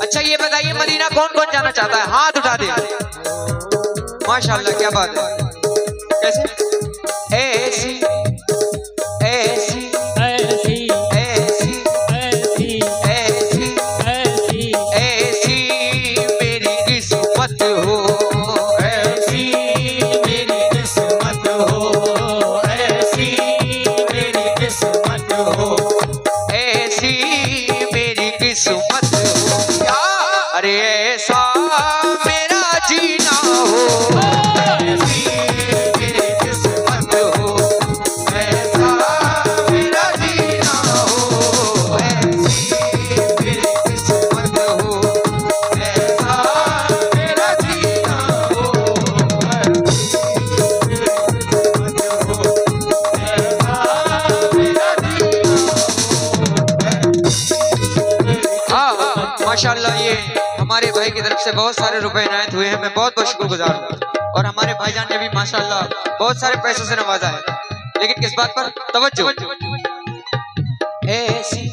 अच्छा ये बताइए मदीना कौन कौन जाना चाहता है? हाथ उठा दे। माशाल्लाह क्या बात है। कैसे? ऐसी ऐसी ऐसी ऐसी ऐसी ऐसी ऐसी ऐसी मेरी किस्मत हो, ऐसी मेरी किस्मत हो, ऐसी मेरी किस्मत हो, ऐसी मेरी किस्मत हो। अरे ऐसा मेरा जीना हो, ऐसी मेरी किस्मत हो, ऐसा मेरा जीना हो, ऐसी मेरी किस्मत हो, ऐसा मेरा जीना हो, ऐसा मेरा जीना हो। माशाल्लाह ये हमारे भाई की तरफ से बहुत सारे रुपए इनायत हुए हैं, मैं बहुत बहुत शुक्रगुजार हूँ। और हमारे भाईजान ने भी माशाल्लाह बहुत सारे पैसों से नवाजा है, लेकिन किस बात पर? तवज्जो। ऐसी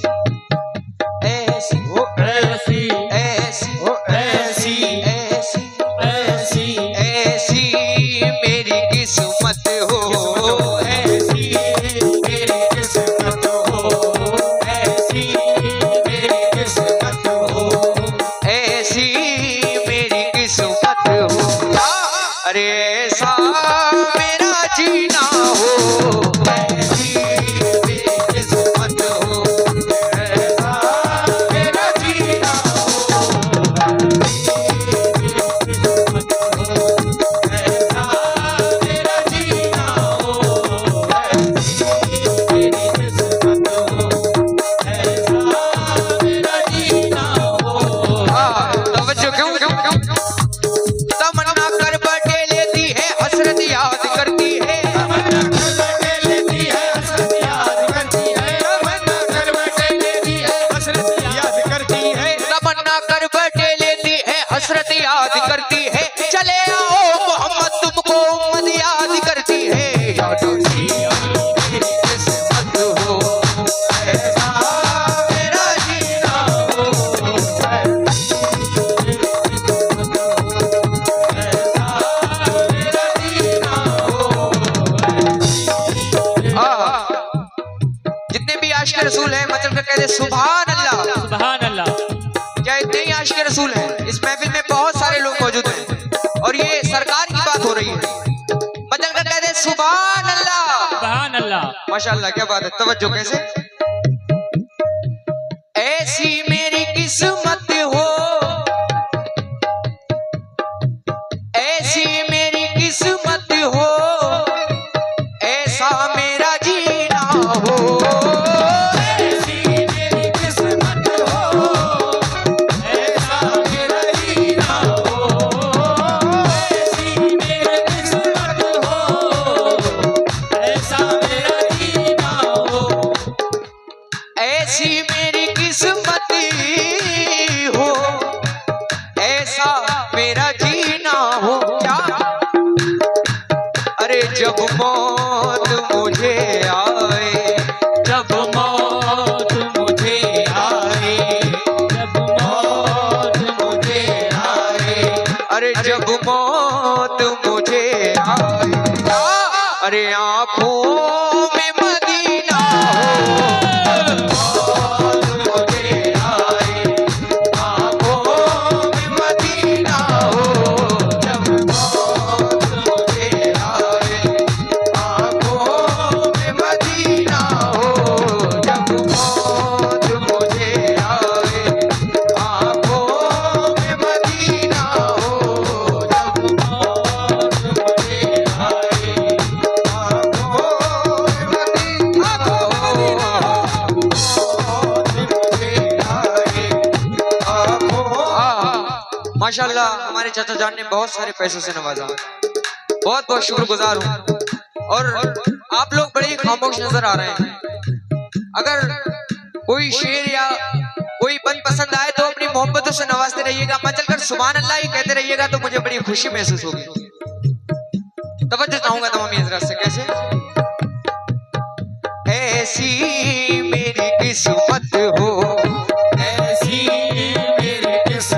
ऐसी वो ऐसी ऐसी वो ऐसी ऐसी ऐसी ऐसी मेरी किस्मत हो, ऐसी मेरी किस्मत हो, ऐसी मेरी किस्मत हो, ऐसी मेरी किस्मत हो। अरे ऐसा मेरा जीना हो, ऐसी मेरी किस्मत हो, ऐसा मेरा जीना हो, ऐसा मेरा जीना हो, ऐसी मेरी किस्मत हो, ऐसा मेरा जीना हो। तवज्जो क्यों क्यों क्यों? तमन्ना कर बटे लेती है हसरत याद करती है, तमन्ना कर बटे लेती है हसरत याद करती है, तमन्ना कर बटे लेती है हसरत याद करती है, तमन्ना कर बटे लेती है हसरत याद करती है। चले आओ मोहम्मद तुमको उम्मत याद करती है। याद मेरी किस्मत हो, ऐसा मेरा जीना हो, जितने भी आशिक रसूल हैं मतलब कर कहते सुभान अल्लाह, सुभान अल्लाह। क्या इतने ही आशिक रसूल हैं? इस महफिल में बहुत सारे लोग मौजूद हैं और ये सरकार की बात हो रही है, मतलब कर कहते सुभान अल्लाह, सुभान अल्लाह। माशाल्लाह क्या बात है। तवज्जो कैसे? ऐसी मेरी किस्मत हो, ऐसी मेरी किस्मत हो, ऐसा मेरा जीना हो, ऐसी मेरी किस्मत हो, ऐसा मेरा जीना हो, ऐसी मेरी किस्मत हो, ऐसा मेरा जीना हो, ऐसी मेरी किस्मत हो, ऐसा मेरा जीना हो। क्या? अरे जब मौत मुझे आए, जब मौत मुझे आए, जब मौत मुझे आए, अरे जब मौत मुझे आए, अरे आंखों में मदीना हो, मौत मुझे आए, आंखों में मदीना हो, जब मौत मुझे आए, आंखों में मदीना हो, जब मौत मुझे आए, आंखों में मदीना हो, जब मौत मुझे आए, आंखों में मदीना हो, माशाल्लाह हमारे चाचा जान ने बहुत सारे पैसों से नवाजा, बहुत बहुत शुक्रगुजार हूँ। और आप लोग बड़े ही खामोश नजर आ रहे हैं। अगर कोई शेर या कोई बंद पसंद आए तो अपनी मोहब्बतों से नवाजते रहिएगा, मचल कर सुभान अल्लाह ही कहते रहिएगा, तो मुझे बड़ी खुशी महसूस होगी। तवज्जो चाहूंगा तमाम हज़रात से। कैसे? ऐसी मेरी किस्मत हो, ऐसी मेरी किस्मत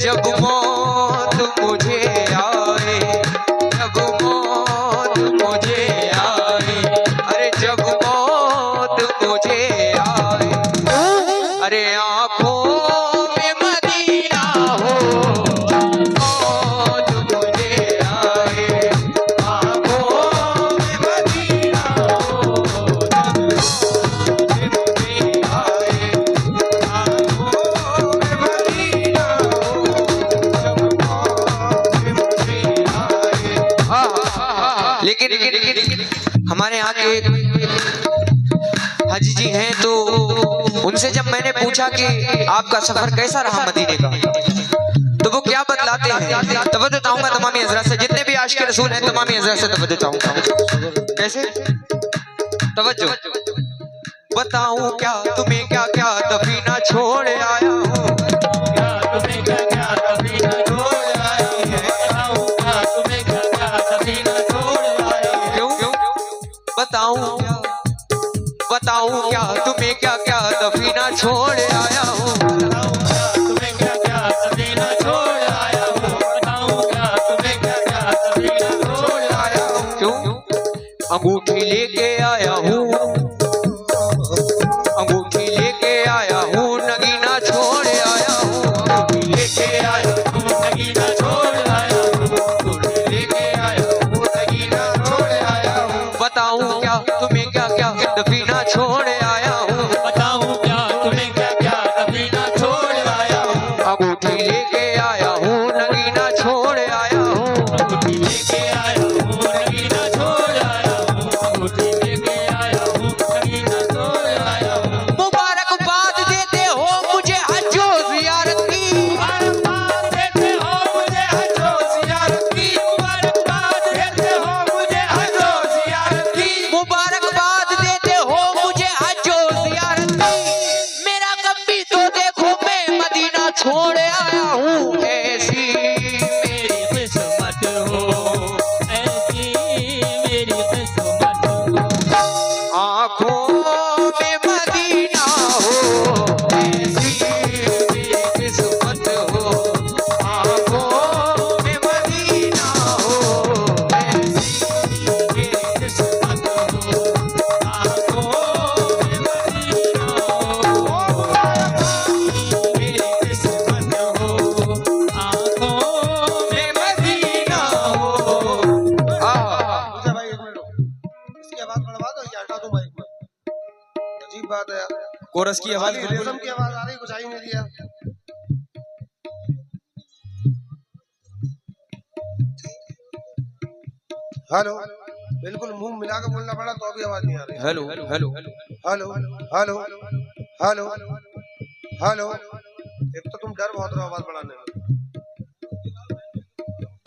जब मौत मुझे आए, जब मौत मुझे आए, अरे जब मौत मुझे आए, अरे आँखों में मदीना हो, मौत मुझे आए, आँखों में मदीना हो, जब मौत मुझे आए, आँखों में मदीना हो, जब मौत मुझे आए। लेकिन हमारे यहाँ के हाजी जी हैं, तो उनसे जब मैंने पूछा कि आपका सफर कैसा रहा मदीने का, तो वो क्या बतलाते हैं, तवज्जो चाहूंगा तमामी हज़रात से, जितने भी आशिक़ रसूल हैं तमामी हज़रात से तवज्जो चाहूंगा। कैसे? तवज्जो। बताऊं क्या तुम्हें क्या क्या दफीना छोड़ आया हूँ, क्या तुम्हें क्या क्या सफीना छोड़ आया हूँ, बताऊं क्या तुम्हें क्या क्या सफीना छोड़ आया हूँ। क्यों? बताऊं क्या तुम्हें क्या क्या दफीना छोड़ आया हूँ, बताऊं क्या तुम्हें क्या क्या सफीना छोड़ आया हूँ, बताऊं क्या तुम्हें क्या क्या सफीना छोड़ आया हूँ। क्यों? अंगूठी लेके आया हूँ, अंगूठी लेके आया हूँ, नगीना छोड़ आया हूँ, अंगूठी लेके आया हूँ नगीना छोड़ आया हूँ, लेके आया हूँ नगीना छोड़ आया हूँ। बताऊं क्या तुम्हें क्या क्या दफीना छोड़ आया हूँ, बताऊं क्या तुम्हें क्या क्या सफीना छोड़ आया हूँ, अंगूठी लेके आया हूँ, नगीना छोड़ आया हूँ। अंगूठी लेके आया हूँ नगीना छोड़ आया हूँ, अंगूठी लेके आया हूँ नगीना छोड़ आया हूँ। मुबारकबाद देते हो मुझे हज्जो ज़ियारत की, मुबारकबाद देते हो मुझे हज्जो ज़ियारत की, मुबारकबाद देते हो मुझे हज्जो ज़ियारत की, मुबारकबाद देते हो मुझे हज्जो ज़ियारत की। मेरा कभी तो देखो मैं मदीना छोड़ आया हूँ, ऐसी मेरी किस्मत हो, ऐसी मेरी किस्मत हो। आँखों में मदीना हो, ऐसी मेरी किस्मत हो, आँखों में मदीना हो, ऐसी मेरी किस्मत हो, आँखों में मदीना हो, मेरी किस्मत हो, आँखों में मदीना हो। भाई एक मिनट इसकी आवाज बढ़वा दो या हटा दो माइक में। अजीब बात है यार, कोरस की आवाज खाली रेशम की आवाज आ रही, कुछ आ ही नहीं दिया। हेलो, बिल्कुल मुंह मिला के बोलना पड़ा तो अभी आवाज नहीं आ रही। Hello hello hello hello hello hello hello, एक तो तुम डर बहुत रहे हो आवाज बढ़ाने में।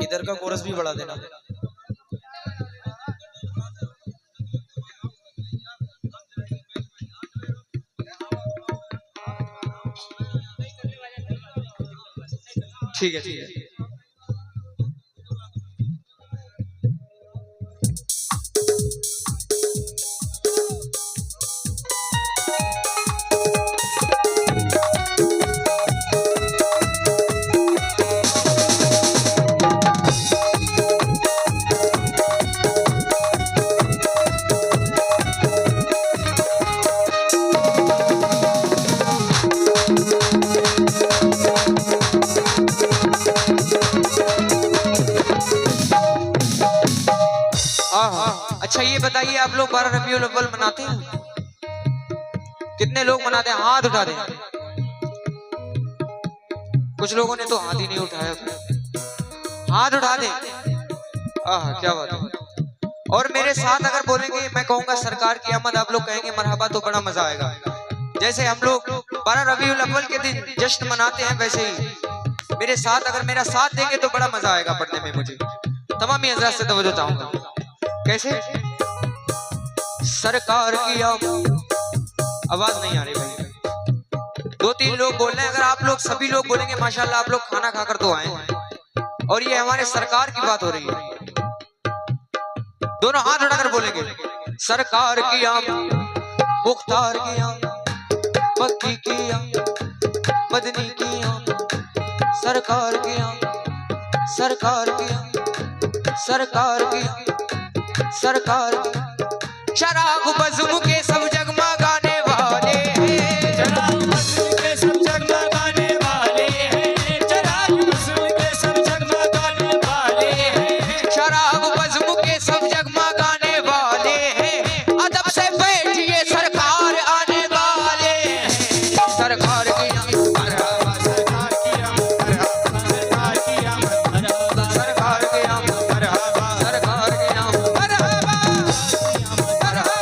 इधर का कोरस भी बढ़ा देना। ठीक है ठीक है। अच्छा ये बताइए, आप लोग 12 रबीउल अव्वल मनाते हैं? कितने लोग मनाते हैं? हाथ उठा दें। कुछ लोगों ने तो हाथ ही नहीं उठाया, हाथ उठा दें। क्या बात है। और मेरे साथ अगर बोलेंगे, मैं कहूंगा सरकार की आमद, आप लोग कहेंगे मरहबा, तो बड़ा मजा आएगा। जैसे हम लोग 12 रबीउल अव्वल के दिन जश्न मनाते हैं, वैसे ही मेरे साथ अगर मेरा साथ देंगे तो बड़ा मजा आएगा पढ़ने में मुझे। तमामी हज़रात से तवज्जो चाहूंगा। कैसे? सरकार की आवाज नहीं आ रही भाई, 2-3 लोग बोल रहे हैं। अगर आप लोग सभी लोग बोलेंगे माशाल्लाह, आप लोग खाना खाकर तो आए हैं और ये हमारे सरकार की बात हो रही है। दोनों हाथ उठाकर बोलेंगे, सरकार की मुख्तार की मक्की की मदनी की सरकार की आमद, सरकार की आमद, सरकार की आमद, सरकार की। शराब बज़्म के सब जगमगाने वाले हैं, चराग बज़्म के सब जगमगाने वाले हैं, चराग बज़्म के सब जगमगाने वाले हैं, शराब बज़्म के सब जगमगाने वाले हैं। अदब से बैठिए सरकार आने वाले हैं, सरकार की आमद, मरहबा सरकार की आमद, मरहबा सरकार की आमद, मरहबा सरकार की आमद, मरहबा सरकार की आमद, मरहबा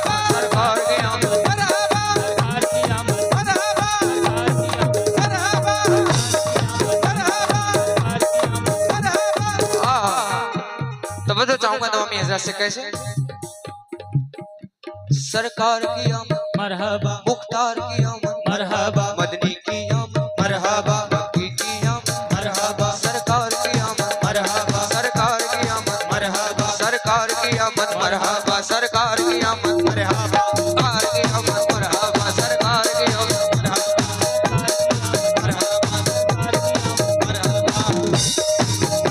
मरहबा सरकार की आमद। सरकार की आमद, मरहबा मरहबा तब तो चाहूंगा नवामी हजरत से कैसे सरकार की आमद, मरहबा मुख्तार की आमद, मरहबा मदनी की आमद, मरहबा मक्की की आमद, मरहबा सरकार की आमद, मरहबा सरकार की आमद, मरहबा सरकार की आमद, मरहबा सरकार की आमद, मरहबा सरकार की आमद, मरहबा सरकार की आमद।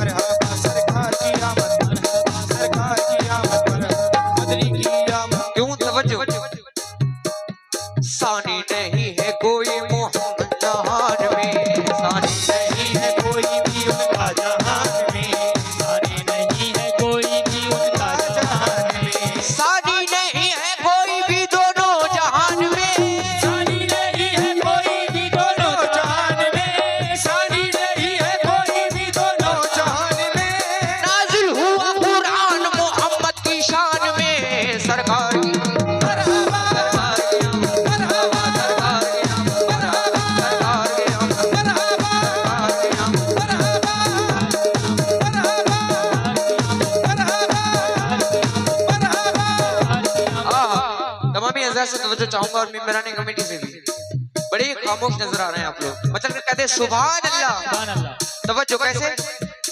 मरहबा सरकार की आमद, मरहबा सरकार की आमद, मरहबा मदनी की आमद। क्यों तवज्जो, सानी नहीं है कोई मोहम्मद जहान में, सानी नहीं है कोई भी उनका जहान में, सानी नहीं है कोई भी उनका जहान में, सानी नहीं है कोई भी दोनों जहान में, सानी नहीं है कोई भी दोनों जहान में, सानी नहीं है कोई भी दोनों जहान में। नाजिल हुआ कुरान मोहम्मद की शान में, सरकार की मरहबा सरकार की आमद, मरहबा सरकार की आमद, सरकार की आमद, सरकार की आमद। तमामी हज़रात से तवज्जो चाहूंगा और मेंबरान कमेटी से भी, बड़े खामोश नजर आ रहे हैं आप लोग। मतलब कहते हैं सुभान अल्लाह। तवज्जो कैसे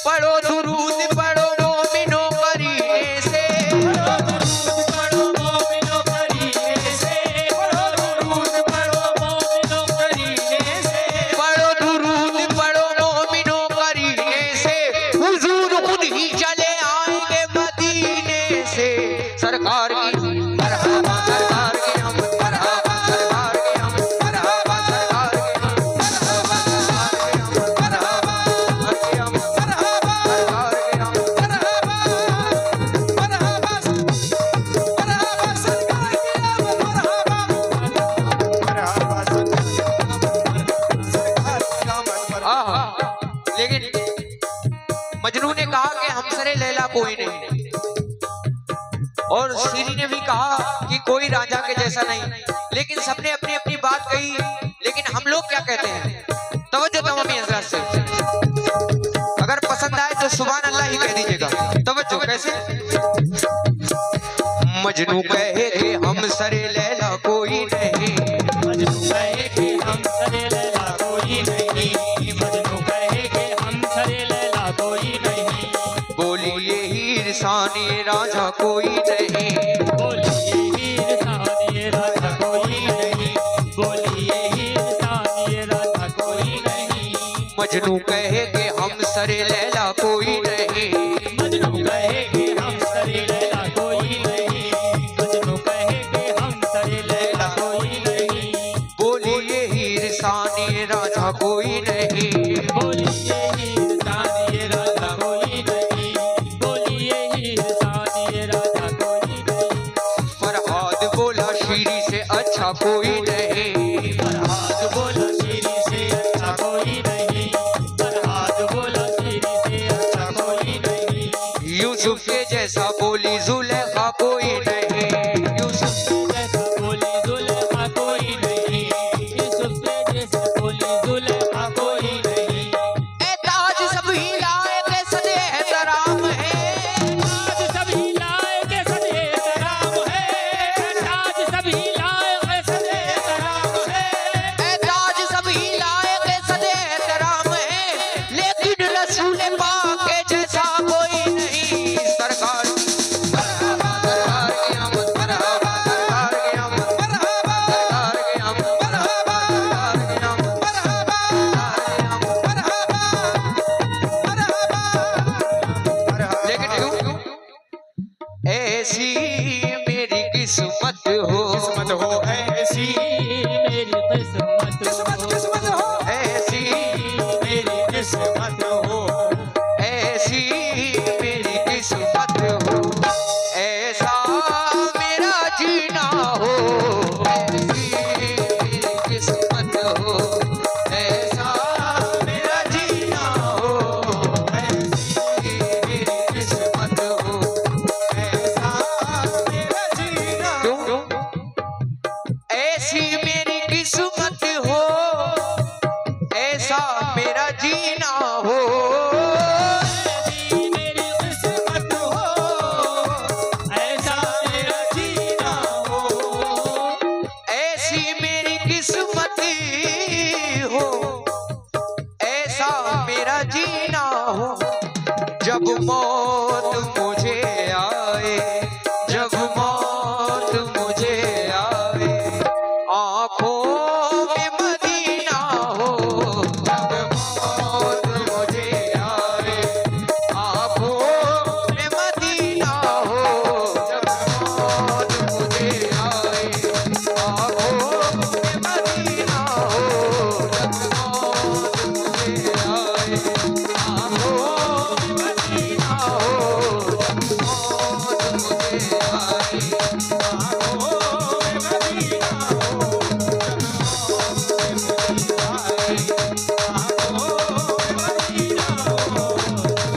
पढ़ो दुरूद पढ़ो मोमिनो करीने से, पढ़ो मोमिनो करीने से, पढ़ो दुरूद पढ़ो मोमिनो करीने से, पढ़ो दुरूद पढ़ो मोमिनो करीने से, हुजूर खुद ही चले आएंगे मदीने से, सरकार की मरहबा सरकार की आमद, मरहबा सरकार की आमद, मरहबा सरकार की आमद, मरहबा सरकार की आमद, सरकार की आमद। मरहबा सरकार की आमद। आहा, लेकिन मजनू ने कहा कि हमसरे लैला कोई नहीं, और सीरी ने भी कहा कि कोई राजा के जैसा नहीं, लेकिन सबने अपनी अपनी बात कही। लेकिन हम लोग क्या कहते हैं, तवज्जो तमामी हज़रात से, अगर पसंद आए तो सुभान अल्लाह ही कह दीजिएगा। तवज्जो कैसे मजनू कहे कि हमसरे लैला कोई नहीं, मजनू कहे कि हम सरे लैला कोई नहीं, मजनू कहे कि हम सरे लैला कोई नहीं, बोलिए हीर सानी राजा कोई नहीं, बोलिए हीर सानी राजा कोई नहीं, बोलिए हीर सानी राजा कोई नहीं, मजनू कहे कि हम सरे लैला कोई नहीं, मजनू कहे कि हम सरे लैला कोई नहीं, मजनू कहे कि हम सरे लैला कोई नहीं, बोलिए हीर सानी राजा कोई नहीं। बोलिए हीर सानी राजा कोई नहीं, बोलिए हीर सानी राजा कोई नहीं, फरहाद बोला शीरी से अच्छा कोई नहीं, फरहाद बोला शीरी से अच्छा कोई नहीं, फरहाद बोला शीरी से अच्छा कोई नहीं, यूसुफ के जैसा बोली जुलेखा कोई नहीं, यूसुफ जैसा बोली जुलेखा कोई नहीं, यूसुफ के जैसा बोली जुलेखा कोई नहीं, ए ताज सभी लायक सदे एहतराम है, ताज सभी लायक सदे एहतराम है, ताज सभी लायक सदे एहतराम है, ए ताज सभी लायक सदे एहतराम है, लेकिन रसूल पाक के जैसा कोई नहीं, सरकार सरकार की मेरा जीना हो, जब मौत